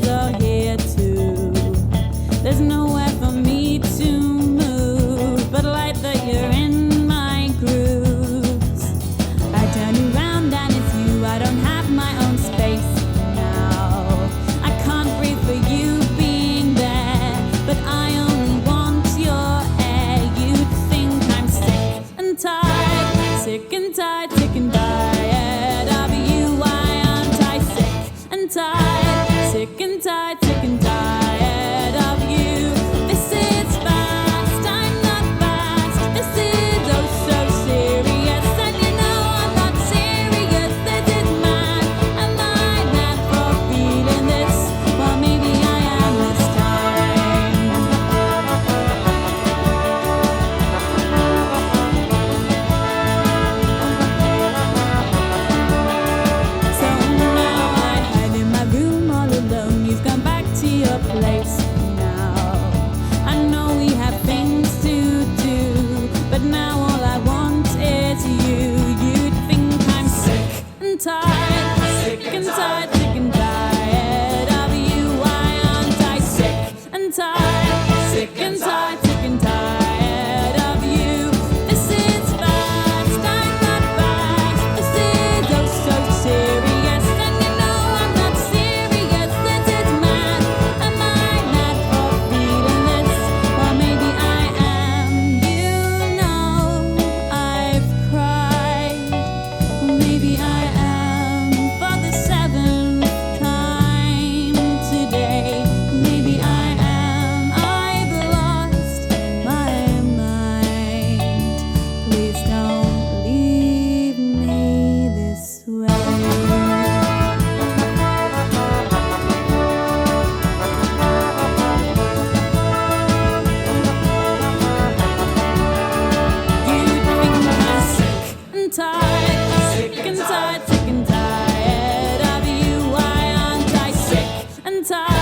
fears are here too. There's nowhere for me to move, but like that you're in my grooves. I turn around and it's you. I don't have my own space now. I can't breathe for you being there, but I only want your air. You'd think I'm sick and tired, sick and tired, sick and tired of you. Why aren't I sick and tired, sick and tired, sick and tired of you? This is fast, I'm not fast. This is oh so serious, and you know I'm not serious. This is mad, am I mad for feeling this? Well, maybe I am this time. So now I hide in my room all alone. You've gone back to your place now. I know we have things to do, but now all I want is you. You'd think I'm sick and tired, sick and tired, sick and tired of you. Why aren't I sick and tired, sick and tired, sick and tired of you? This is fast, I'm not fast. This is oh so serious, and you know I'm not serious. This is mad, am I mad for feeling this? Or maybe I am. You know I've cried. Or maybe I am for the 7th time today. Maybe I am. I've lost my mind. Please don't leave me this way. You'd think I'm sick and tired, sick and tired, sick and tired of you. Why aren't I sick and tired?